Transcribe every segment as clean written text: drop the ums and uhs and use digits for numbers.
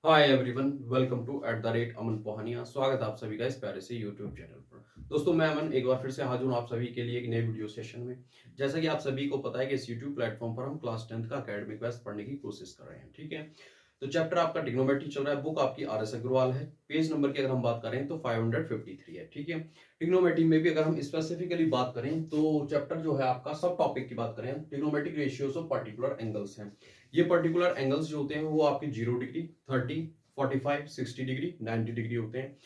Hi everyone, welcome to @अमन पोहानिया। स्वागत है आप सभी का इस प्यारे से यूट्यूब चैनल पर। दोस्तों, मैं अमन एक बार फिर से हाजिर हूँ आप सभी के लिए एक नए वीडियो सेशन में। जैसा कि आप सभी को पता है कि इस यूट्यूब प्लेटफॉर्म पर हम क्लास 10th का एकेडमिक बेस्ट पढ़ने की कोशिश कर रहे हैं। ठीक है, तो चैप्टर आपका ट्रिग्नोमेट्री चल रहा है। बुक आपकी RS अग्रवाल है। पेज नंबर की अगर हम बात करें तो 553 है। ठीक है, ट्रिग्नोमेट्री में भी अगर हम स्पेसिफिकली बात करें तो चैप्टर जो है आपका सब टॉपिक की बात करें, trigonometric ratios of particular angles हैं। ये पर्टिकुलर एंगल्स जो होते हैं वो आपके 0 डिग्री, 30, 45, 60 डिग्री, 90 डिग्री होते हैं।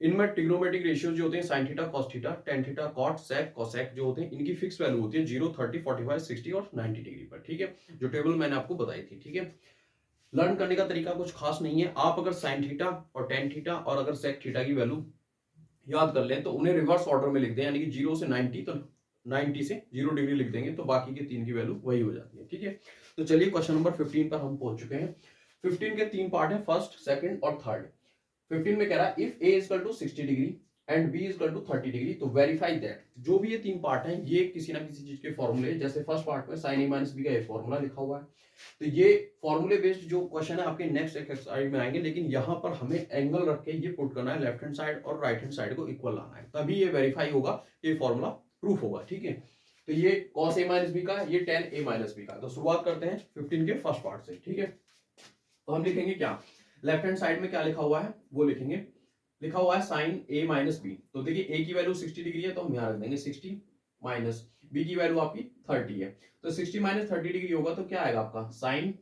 इनमें ट्रिग्नोमेट्रिक रेशियो जो होते हैं sine theta, cos theta, tan theta, cot, sec, cosec जो होते हैं इनकी फिक्स वैल्यू होती है 0, 30, 45, 60 और 90 डिग्री पर। ठीक है, जो टेबल मैंने आपको बताई थी। ठीक है, लर्न करने का तरीका कुछ खास नहीं है। आप अगर साइन थीटा और टेन थीटा और अगर सेक थीटा की वैल्यू याद कर लें तो उन्हें रिवर्स ऑर्डर में लिख दें, यानी कि 0 से 90, तो 90 से 0 डिग्री लिख देंगे तो बाकी के तीन की वैल्यू वही हो जाती है। ठीक है, तो चलिए क्वेश्चन नंबर 15 पर हम पहुंच चुके हैं। 15 के तीन पार्ट है, फर्स्ट, सेकंड और थर्ड। 15 में कह रहा है if A is equal to 60 degree and B is equal to 30 degree तो वेरीफाई दैट। जो भी ये तीन पार्ट हैं ये किसी ना किसी चीज के फॉर्मूले, जैसे फर्स्ट पार्ट में साइन ए माइनस बी का ये फॉर्मूला लिखा हुआ है, तो ये फॉर्मूले बेस्ड जो क्वेश्चन है आपके नेक्स्ट एक्सरसाइज में आएंगे। लेकिन यहाँ पर हमें एंगल रख के ये पुट करना है, लेफ्ट हैंड साइड और राइट हैंड साइड को इक्वल लाना है, तभी ये वेरीफाई होगा कि ये फॉर्मूला प्रूफ होगा। ठीक है, तो ये cos a माइनस बी का, ये tan a माइनस बी का। तो शुरुआत करते हैं 15 के फर्स्ट पार्ट से। ठीक है, तो हम लिखेंगे क्या, लेफ्ट हैंड साइड में क्या लिखा हुआ है वो लिखेंगे। लिखा हुआ है साइन ए माइनस बी, तो देखिए ए की वैल्यू 60 डिग्री है तो हम यहाँ रख देंगे 60, माइनस बी की वैल्यू आपकी 30 है। तो 60 माइनस 30 डिग्री होगा तो क्या आएगा आपका साइन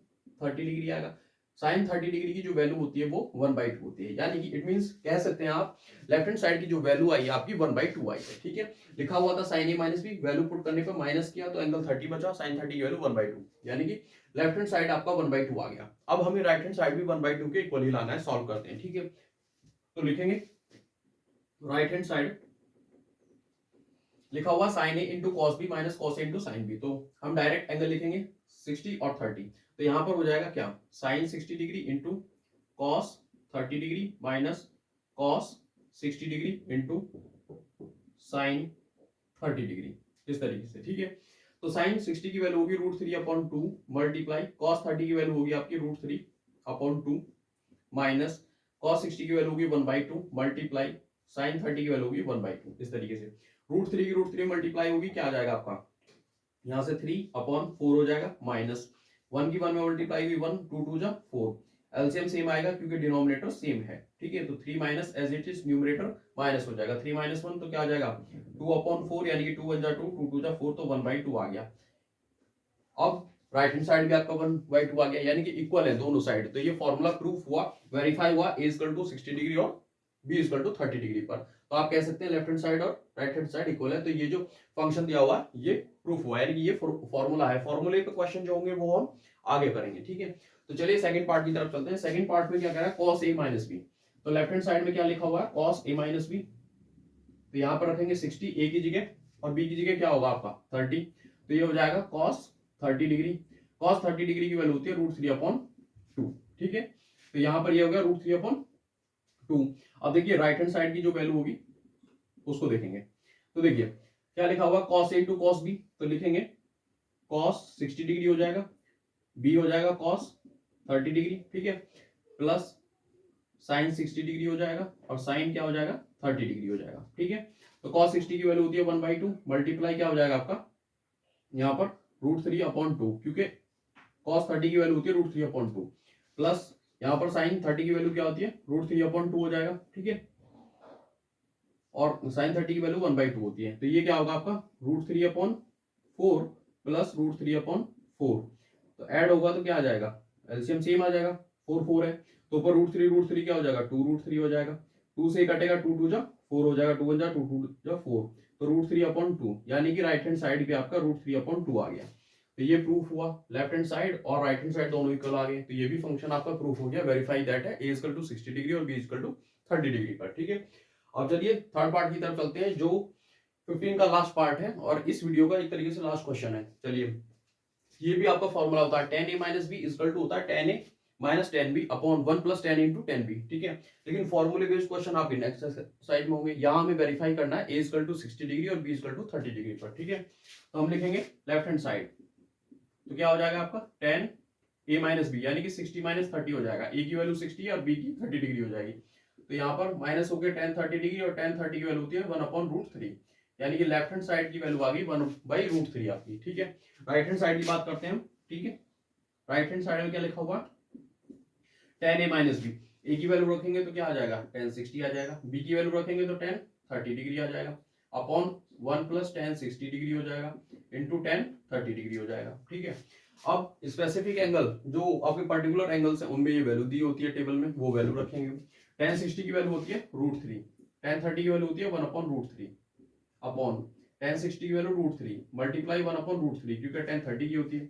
30 डिग्री आएगा। साइन 30 डिग्री की जो वैल्यू होती है वो 1/2 होती है, यानी कि इट मींस कह सकते हैं आप लेफ्ट हैंड साइड की जो वैल्यू आई है आपकी 1/2 आई है। ठीक है, लिखा हुआ था साइन ए माइनस बी, वैल्यू पुट करने पर माइनस किया तो एंगल 30 बचा, साइन 30 की वैल्यू 1/2, यानी कि लेफ्ट हैंड साइड आपका 1/2 आ गया। अब हमें राइट हैंड साइड भी 1/2 के इक्वल ही लाना है, सॉल्व करते हैं। ठीक है, तो लिखेंगे राइट हैंड साइड लिखा हुआ sine A into cos B minus cos A into sine B, तो हम डायरेक्ट एंगल लिखेंगे 60 और 30। तो यहां पर हो जाएगा क्या, sine 60 degree into cos 30 degree minus cos 60 degree into sine 30 degree, इस तरीके से। ठीक है, तो साइन 60 की वैल्यू होगी √3/2 मल्टीप्लाई कॉस 30 की वैल्यू होगी आपकी √3/2 माइनस कॉस 60 की वैल्यू होगी 1/2 मल्टीप्लाई साइन 30 की वैल्यू होगी 1/2, इस तरीके से। √3 की √3 मल्टीप्लाई होगी, क्या आ जाएगा आपका, यहाँ से 3/4 हो जाएगा, माइनस 1 की 1 में मल्टीप्लाई हुई 1, 2 2 जा 4, एलसीएम सेम आएगा क्योंकि डिनोमिनेटर सेम है। ठीक है, तो 3 minus as it is numerator minus हो जाएगा, 3 माइनस 1 तो क्या आ जाएगा 2/4, यानी कि 2 1 जा 2, 2 2 जा 4, तो 1/2 आ गया। अब राइट हैंड साइड भी आपका 1/2 आ गया, यानी कि इक्वल है दोनों साइड। तो ये फॉर्मूला प्रूफ हुआ, वेरीफाई हुआ, ए इक्वल टू 60 डिग्री और बी इक्वल टू 30 डिग्री पर। तो आप कह सकते हैं लेफ्ट हैंड साइड और राइट हैंड साइड इक्वल है। तो ये जो फंक्शन दिया हुआ है ये प्रूफ हुआ, यानी कि ये फॉर्मूला है। फॉर्मूले पे क्वेश्चन जो होंगे वो हम आगे करेंगे। ठीक है, तो चलिए सेकंड पार्ट की तरफ चलते हैं। सेकंड पार्ट में क्या कह रहा है, cos a माइनस बी। तो लेफ्ट हैंड साइड में क्या लिखा हुआ है, cos a माइनस बी, तो यहां पर रखेंगे 60 ए की जगह और बी की जगह क्या होगा आपका 30, तो ये हो जाएगा cos 30 डिग्री। cos 30 डिग्री की वैल्यू होती है √3/2। ठीक है, तो यहां पर ये हो गया √3/2। अब देखिए राइट हैंड साइड की जो वैल्यू होगी उसको देखेंगे। तो देखिए क्या लिखा हुआ cos a into cos B, तो लिखेंगे cos 60 डिग्री हो जाएगा, बी हो जाएगा cos 30 डिग्री। ठीक है, प्लस साइन 60 डिग्री हो जाएगा और साइन क्या हो जाएगा 30 डिग्री हो जाएगा। ठीक है, तो cos 60 की वैल्यू होती है 1/2 मल्टीप्लाई क्या हो जाएगा आपका यहाँ पर √3/2, क्योंकि cos 30 की वैल्यू होती है √3/2, प्लस यहाँ पर साइन 30 की वैल्यू क्या होती है √3/2 हो जाएगा। ठीक है, और साइन 30 की वैल्यू 1/2 होती है, तो ये क्या होगा आपका √3/4 प्लस √3/4, तो ऐड होगा तो क्या आ जाएगा, एलसीएम सेम आ जाएगा, 4 4 है, तो ऊपर √3 क्या हो जाएगा 2√3 हो जाएगा, 2 से कटेगा 2 2 जा 4 हो जाएगा, 2 1 जा 2 2 जा 4, तो √3/2, यानी कि राइट हैंड साइड पे आपका √3/2 आ गया। तो ये प्रूफ हुआ, लेफ्ट हैंड साइड और राइट हैंड साइड दोनों इक्वल आ गए, तो ये भी फंक्शन आपका प्रूफ हो गया, वेरीफाई दैट है ए इक्वल टू 60 डिग्री और बी इक्वल टू 30 डिग्री पर। ठीक है, अब चलिए थर्ड पार्ट की तरफ चलते हैं, जो 15 का लास्ट पार्ट है और इस वीडियो का एक तरीके से लास्ट क्वेश्चन है। चलिए, ये भी आपका फॉर्मूला होता है tan a minus B equal to होता है tan a minus tan b upon 1 plus tan into tan b। ठीक है, लेकिन फॉर्मूले बेस्ड क्वेश्चन आपके नेक्स्ट साइड में होंगे। यहाँ हमें वेरीफाई करना है a इक्वल टू 60 डिग्री और b इक्वल टू 30 डिग्री पर। ठीक है, तो हम लिखेंगे लेफ्ट हैंड साइड, तो क्या हो जाएगा आपका tan ए माइनस बी, यानी कि 60 माइनस 30 हो जाएगा। ए की वैल्यू 60 है और बी की 30 डिग्री हो जाएगी। तो यहाँ पर माइनस हो गया tan 30 डिग्री, और tan 30 की वैल्यू होती है 1/√3, यानी कि लेफ्ट हैंड साइड की वैल्यू आ गई 1/√3 आपकी। ठीक है, राइट हैंड साइड की बात करते हैं हम। ठीक है, राइट हैंड साइड में क्या लिखा हुआ, tan a माइनस बी। ए की वैल्यू रखेंगे तो क्या आ जाएगा, tan 60 आ जाएगा। बी की वैल्यू रखेंगे तो tan 30 डिग्री आ जाएगा, अपॉन 1 + tan 60 डिग्री हो जाएगा, इंटू tan 30 डिग्री हो जाएगा। ठीक है, अब स्पेसिफिक एंगल जो आपके पर्टिकुलर एंगल्स हैं उनमें ये वैल्यू दी होती है टेबल में, वो वैल्यू रखेंगे। tan 60 की वैल्यू होती है √3, tan 30 की वैल्यू होती है 1/√3, अपॉन tan 60 की वैल्यू √3 मल्टीप्लाई 1/√3, क्योंकि tan 30 की होती है।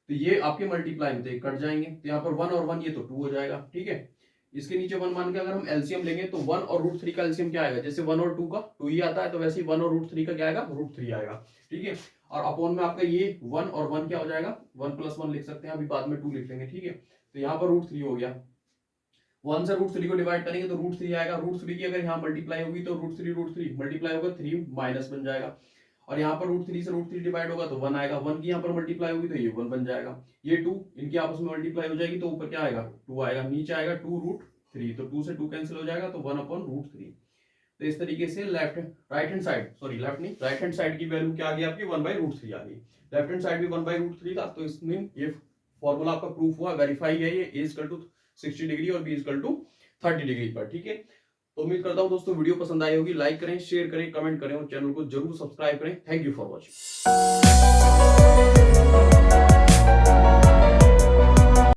तो ये आपके मल्टीप्लाई में कट जाएंगे, तो यहाँ पर 1 और 1 ये तो 2 हो जाएगा। ठीक है, इसके नीचे 1 मान के अगर हम एलसीएम लेंगे तो 1 और √3 का एलसीएम क्या आएगा, जैसे 1 और 2 का 2 ही आता है, तो वैसे ही 1 और √3 का क्या आएगा, √3 आएगा। ठीक है, और अपॉन में आपका ये 1 और 1 क्या हो जाएगा, 1 + 1 लिख सकते हैं, अभी बाद में 2 लिख लेंगे। ठीक है, तो यहाँ पर √3 हो गया, 1 से √3 को डिवाइड करेंगे तो √3 आएगा। √3 की अगर यहाँ मल्टीप्लाई होगी तो √3 मल्टीप्लाई होगा 3 माइनस बन जाएगा, और यहाँ पर √3 से √3 डिवाइड होगा तो 1 आएगा। 1 की यहाँ पर मल्टीप्लाई होगी तो ये 1 बन जाएगा। ये 2 इनकी आपस में मल्टीप्लाई हो जाएगी तो ऊपर क्या आएगा, 2 आएगा, नीचे आएगा 2√3, तो 2 से 2 कैंसिल हो जाएगा तो 1/√3। तो इस तरीके से right hand side, sorry left नहीं, राइट हैंड साइड की वैल्यू क्या आ गई आपकी, 1/√3 आ गई। लेफ्ट हैंड साइड भी 1/√3 था, तो इसमें ये फॉर्मूला आपका प्रूफ हुआ, वेरीफाई है ये, ए = 60 डिग्री और बी = 30 डिग्री पर। ठीक है, तो उम्मीद करता हूं दोस्तों वीडियो पसंद आई होगी। लाइक करें, शेयर करें, कमेंट करें और चैनल को जरूर सब्सक्राइब करें। Thank you for watching.